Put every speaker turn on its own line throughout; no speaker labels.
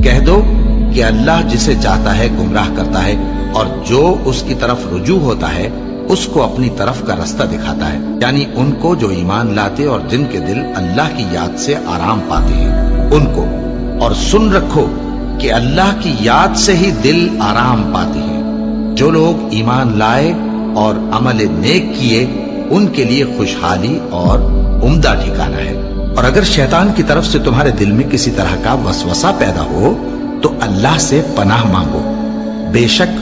کہہ دو کہ اللہ جسے چاہتا ہے گمراہ کرتا ہے اور جو اس کی طرف رجوع ہوتا ہے اس کو اپنی طرف کا رستہ دکھاتا ہے، یعنی ان کو جو ایمان لاتے اور جن کے دل اللہ کی یاد سے آرام پاتے ہیں ان کو۔ اور سن رکھو کہ اللہ کی یاد سے ہی دل آرام پاتے ہیں۔ جو لوگ ایمان لائے اور عمل نیک کیے ان کے لیے خوشحالی اور عمدہ ٹھکانہ ہے۔ اور اگر شیطان کی طرف سے تمہارے دل میں کسی طرح کا وسوسہ پیدا ہو تو اللہ سے پناہ مانگو، بے شک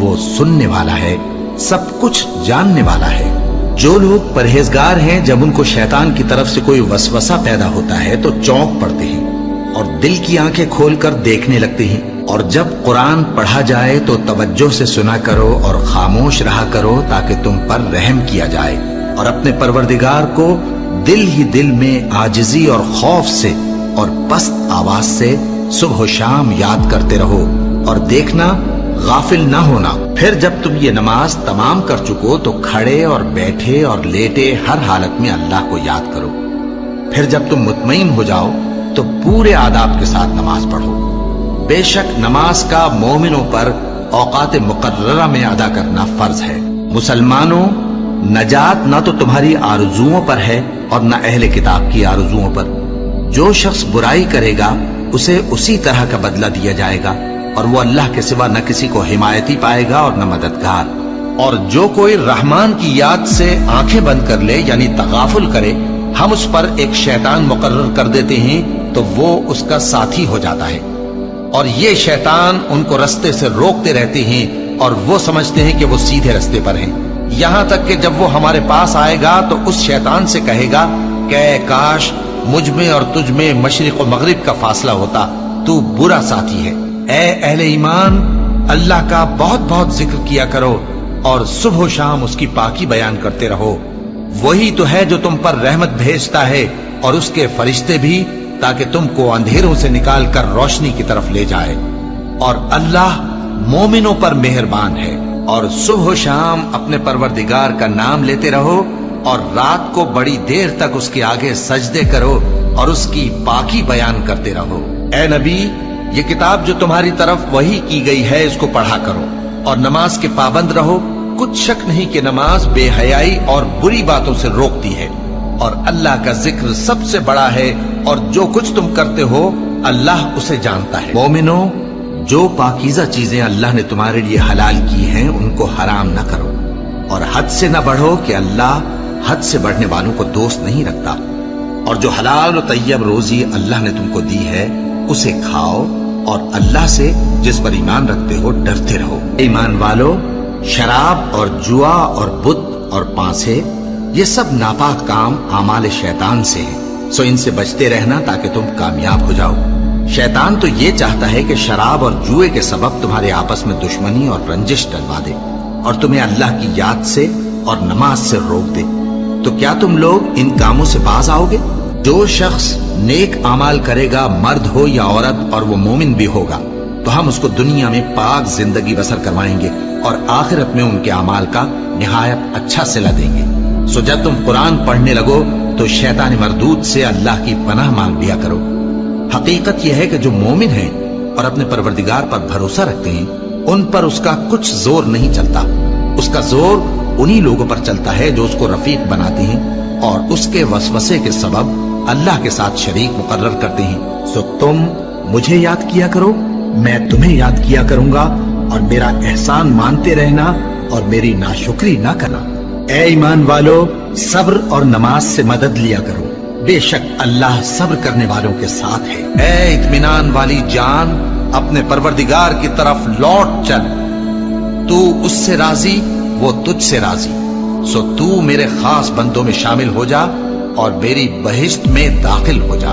وہ سننے والا ہے، سب کچھ جاننے والا ہے۔ جو لوگ پرہیزگار ہیں جب ان کو شیطان کی طرف سے کوئی وسوسہ پیدا ہوتا ہے تو چونک پڑتے ہیں اور دل کی آنکھیں کھول کر دیکھنے لگتے ہیں، اور جب قرآن پڑھا جائے تو توجہ سے سنا کرو اور خاموش رہا کرو تاکہ تم پر رحم کیا جائے، اور اپنے پروردگار کو دل ہی دل میں عاجزی اور خوف سے اور پست آواز سے صبح و شام یاد کرتے رہو، اور دیکھنا غافل نہ ہونا۔ پھر جب تم یہ نماز تمام کر چکو تو کھڑے اور بیٹھے اور لیٹے ہر حالت میں اللہ کو یاد کرو۔ پھر جب تم مطمئن ہو جاؤ تو پورے آداب کے ساتھ نماز پڑھو۔ بے شک نماز کا مومنوں پر اوقات مقررہ میں ادا کرنا فرض ہے۔ مسلمانوں، نجات نہ تو تمہاری آرزوؤں پر ہے اور نہ اہل کتاب کی آرزوؤں پر۔ جو شخص برائی کرے گا اسے اسی طرح کا بدلہ دیا جائے گا، اور وہ اللہ کے سوا نہ کسی کو حمایتی پائے گا اور نہ مددگار۔ اور جو کوئی رحمان کی یاد سے آنکھیں بند کر لے یعنی تغافل کرے، ہم اس پر ایک شیطان مقرر کر دیتے ہیں تو وہ اس کا ساتھی ہو جاتا ہے، اور یہ شیطان ان کو رستے سے روکتے رہتے ہیں اور وہ سمجھتے ہیں کہ وہ سیدھے رستے پر ہیں، یہاں تک کہ جب وہ ہمارے پاس آئے گا تو اس شیطان سے کہے گا کہ اے کاش مجھ میں اور تجھ میں مشرق و مغرب کا فاصلہ ہوتا، تو برا ساتھی ہے۔ اے اہل ایمان، اللہ کا بہت بہت ذکر کیا کرو اور صبح و شام اس کی پاکی بیان کرتے رہو، وہی تو ہے جو تم پر رحمت بھیجتا ہے اور اس کے فرشتے بھی، تاکہ تم کو اندھیروں سے نکال کر روشنی کی طرف لے جائے۔ اور اللہ مومنوں پر مہربان ہے۔ اور صبح و شام اپنے پروردگار کا نام لیتے رہو اور رات کو بڑی دیر تک اس کے آگے سجدے کرو اور اس کی پاکی بیان کرتے رہو۔ اے نبی، یہ کتاب جو تمہاری طرف وحی کی گئی ہے اس کو پڑھا کرو اور نماز کے پابند رہو۔ کچھ شک نہیں کہ نماز بے حیائی اور بری باتوں سے روکتی ہے، اور اللہ کا ذکر سب سے بڑا ہے، اور جو کچھ تم کرتے ہو اللہ اسے جانتا ہے۔ مومنوں، جو پاکیزہ چیزیں اللہ نے تمہارے لیے حلال کی ہیں ان کو حرام نہ کرو، اور حد سے نہ بڑھو کہ اللہ حد سے بڑھنے والوں کو دوست نہیں رکھتا، اور جو حلال و طیب روزی اللہ نے تم کو دی ہے اسے کھاؤ، اور اللہ سے جس پر ایمان رکھتے ہو ڈرتے رہو۔ ایمان والو، شراب اور جوا اور بت اور پانسے یہ سب ناپاک کام اعمال شیطان سے ہیں، سو ان سے بچتے رہنا تاکہ تم کامیاب ہو جاؤ۔ شیطان تو یہ چاہتا ہے کہ شراب اور جوئے کے سبب تمہارے آپس میں دشمنی اور رنجش ڈلوا دے اور تمہیں اللہ کی یاد سے اور نماز سے روک دے۔ تو کیا تم لوگ ان کاموں سے باز آؤ گے؟ جو شخص نیک اعمال کرے گا، مرد ہو یا عورت، اور وہ مومن بھی ہوگا، تو ہم اس کو دنیا میں پاک زندگی بسر کروائیں گے اور آخرت میں ان کے اعمال کا نہایت اچھا صلہ دیں گے۔ سو جب تم قرآن پڑھنے لگو تو شیطان مردود سے اللہ کی پناہ مانگ لیا کرو۔ حقیقت یہ ہے کہ جو مومن ہیں اور اپنے پروردگار پر بھروسہ رکھتے ہیں ان پر اس کا کچھ زور نہیں چلتا، اس کا زور انہی لوگوں پر چلتا ہے جو اس کو رفیق بناتے ہیں اور اس کے وسوسے کے سبب اللہ کے ساتھ شریک مقرر کرتے ہیں۔ سو تم مجھے یاد کیا کرو، میں تمہیں یاد کیا کروں گا، اور میرا احسان مانتے رہنا اور میری ناشکری نہ کرنا۔ اے ایمان والو، صبر اور نماز سے مدد لیا کرو، بے شک اللہ صبر کرنے والوں کے ساتھ ہے۔ اے اطمینان والی جان، اپنے پروردگار کی طرف لوٹ چل، تو اس سے راضی، وہ تجھ سے راضی، سو تو میرے خاص بندوں میں شامل ہو جا اور میری بہشت میں داخل ہو جا۔